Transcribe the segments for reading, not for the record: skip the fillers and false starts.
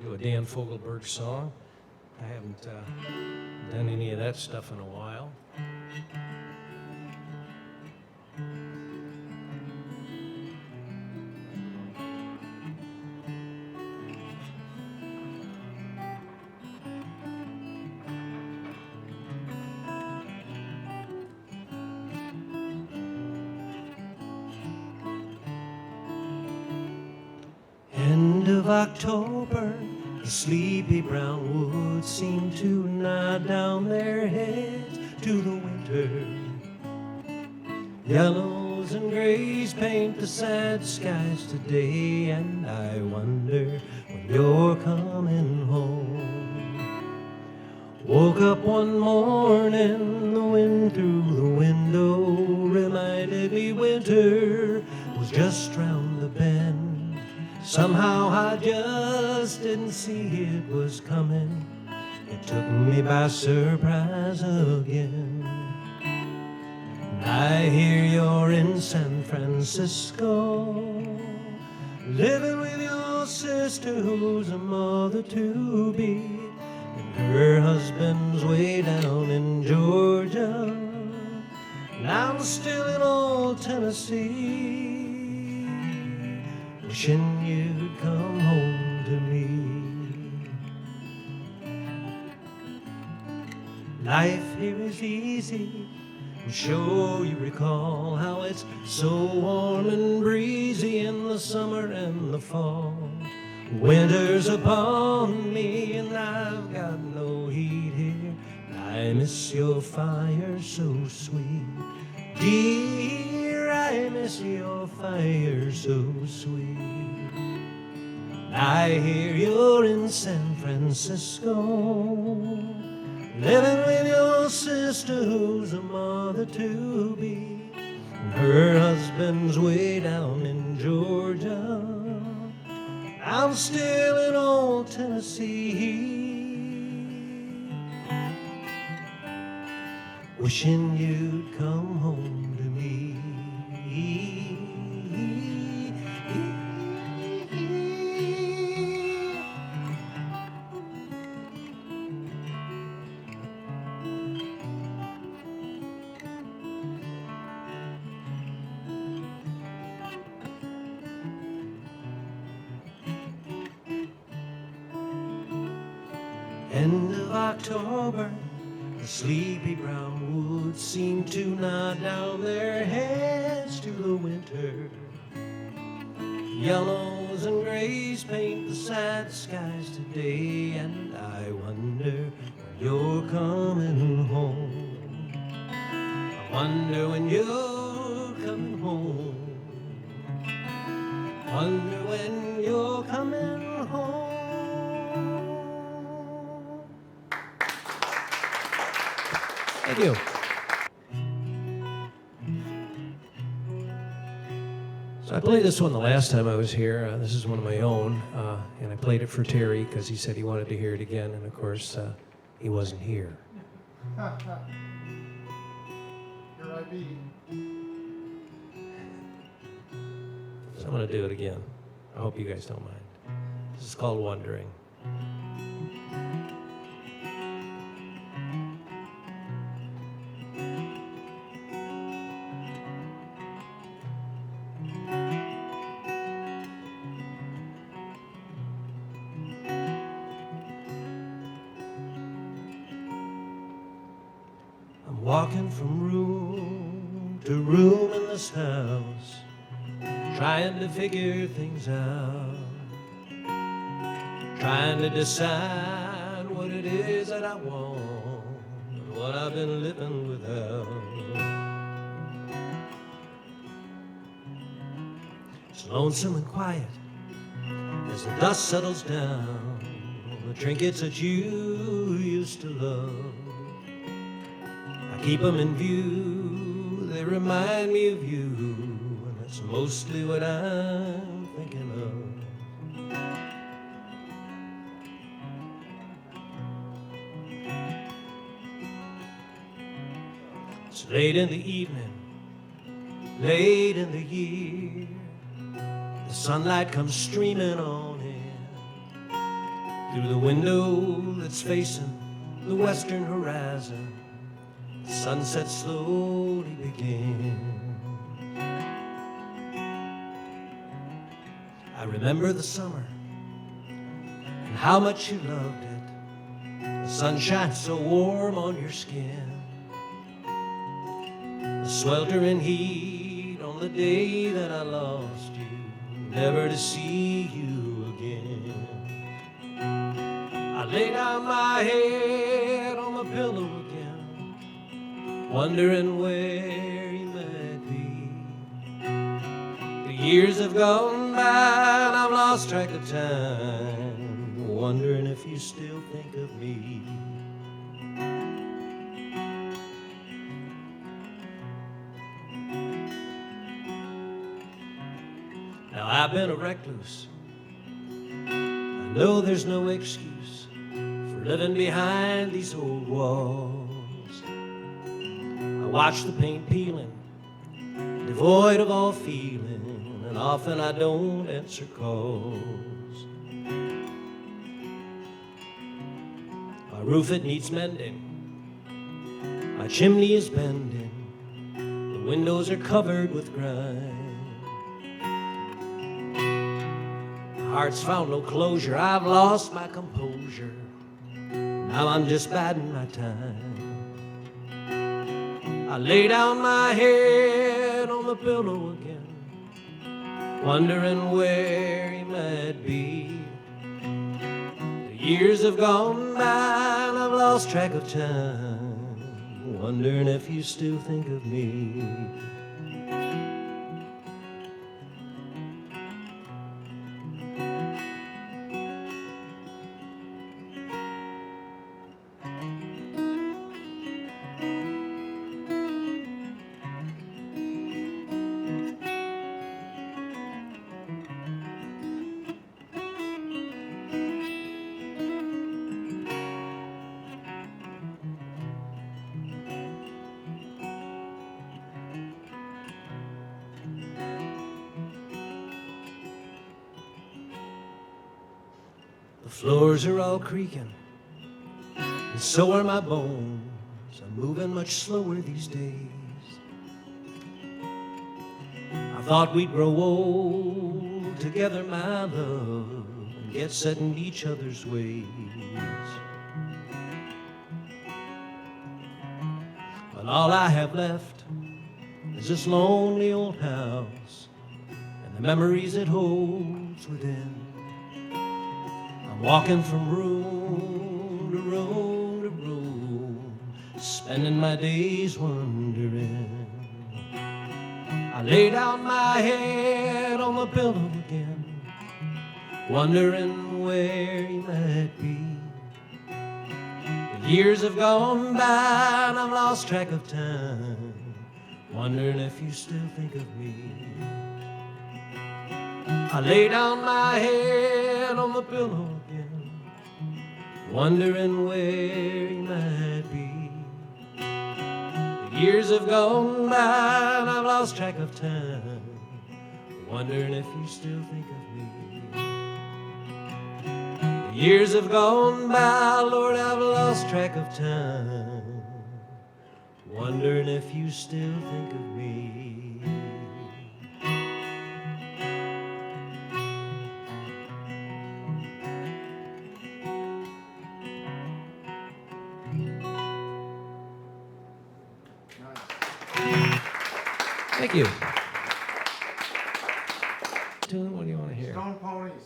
do a Dan Fogelberg song. I haven't done any of that stuff in a while. End of October, the sleepy brown woods seem to nod down their heads to the winter. Yellows and grays paint the sad skies today, and I wonder when you're coming home. Woke up one morning, the wind through the window reminded me winter was just round the bend. Somehow I just didn't see it was coming. It took me by surprise again. I hear you're in San Francisco, living with your sister who's a mother-to-be, and her husband's way down in Georgia, and I'm still in old Tennessee, wishing you'd come home to me. Life here is easy, I'm sure you recall how it's so warm and breezy in the summer and the fall. Winter's upon me and I've got no heat here. I miss your fire so sweet, dear, I miss your fire so sweet. I hear you're in San Francisco, living with your sister who's a mother-to-be, and her husband's way down in Georgia. I'm still in old Tennessee, wishing you'd come home to me. End of October, the sleepy brown woods seem to nod down their heads to the winter. Yellows and grays paint the sad skies today, and I wonder when you're coming home. I wonder when you're coming home. Wonder when you're coming home. Thank you. So I played this one the last time I was here. This is one of my own, and I played it for Terry because he said he wanted to hear it again, and of course, he wasn't here. Here I be. So I'm going to do it again. I hope you guys don't mind. This is called Wondering. I'm walking from room to room in this house, trying to figure things out, trying to decide what it is that I want and what I've been living without. It's lonesome and quiet as the dust settles down on the trinkets that you used to love. I keep them in view, they remind me of you, and that's mostly what I'm thinking of. It's late in the evening, late in the year, the sunlight comes streaming on in. Through the window that's facing the western horizon, the sunset slowly begins. I remember the summer and how much you loved it. The sunshine so warm on your skin, the sweltering heat on the day that I lost you, never to see you again. I lay down my head on the pillow again, wondering where you might be. The years have gone by and I've lost track of time, wondering if you still think of me. Now I've been a recluse, I know there's no excuse for living behind these old walls. I watch the paint peeling, devoid of all feeling, and often I don't answer calls. My roof, it needs mending, my chimney is bending, the windows are covered with grime. My heart's found no closure, I've lost my composure, now I'm just biding my time. I lay down my head on the pillow again, wondering where he might be. The years have gone by and I've lost track of time, wondering if you still think of me. The floors are all creaking, and so are my bones. I'm moving much slower these days. I thought we'd grow old together, my love, and get set in each other's ways. But all I have left is this lonely old house and the memories it holds within. I'm walking from room to room to room, spending my days wondering. I lay down my head on the pillow again, wondering where he might be. The years have gone by and I've lost track of time, wondering if you still think of me. I lay down my head on the pillow again, wondering where he might be. The years have gone by and I've lost track of time, wondering if you still think of me. The years have gone by, Lord, I've lost track of time, wondering if you still think of me. Thank you. Tune, what do you want to hear? Stone Ponies.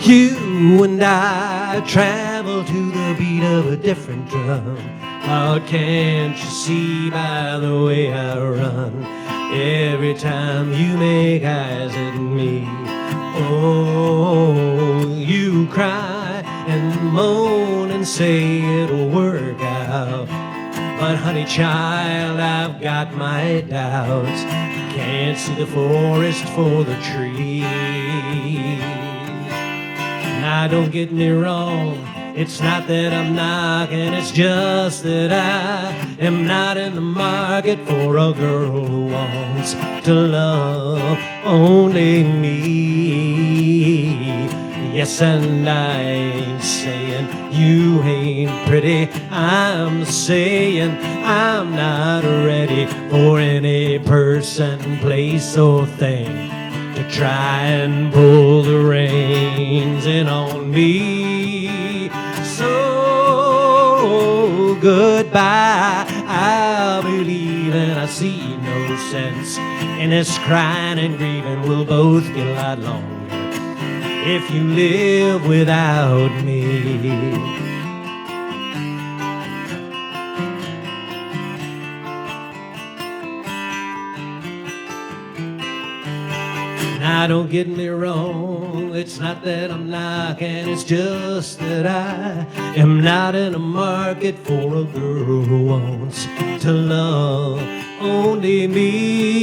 You and I travel to the beat of a different drum. How can't you see by the way I run? Every time you make eyes at me, oh, you cry and moan and say it'll work out. But honey child, I've got my doubts. Can't see the forest for the trees. Now don't get me wrong, It's not that I'm knocking, it's just that I am not in the market for a girl who wants to love only me. Yes, and I ain't saying you ain't pretty. I'm saying I'm not ready for any person, place, or thing to try and pull the reins in on me. So goodbye, I believe and I see no sense in this crying and grieving. We'll both get a lot longer if you live without me. Now don't get me wrong, it's not that I'm knocking, it's just that I am not in the market for a girl who wants to love only me.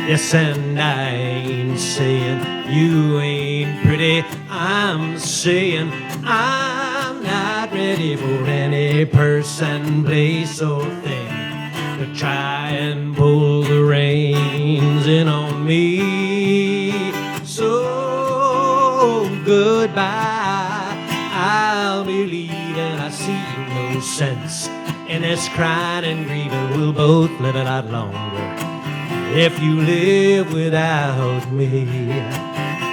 Yes, and I ain't saying you ain't pretty, I'm saying I'm not ready for any person, place, or thing to try and pull the reins in on me. So goodbye, I'll be leaving. I see no sense in this crying and grieving. We'll both live a lot longer if you live without me.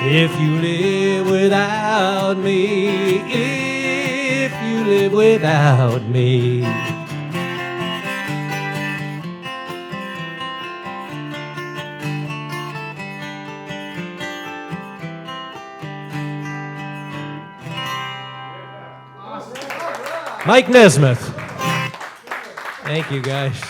If you live without me. If you live without me. Mike Nesmith. Thank you, guys.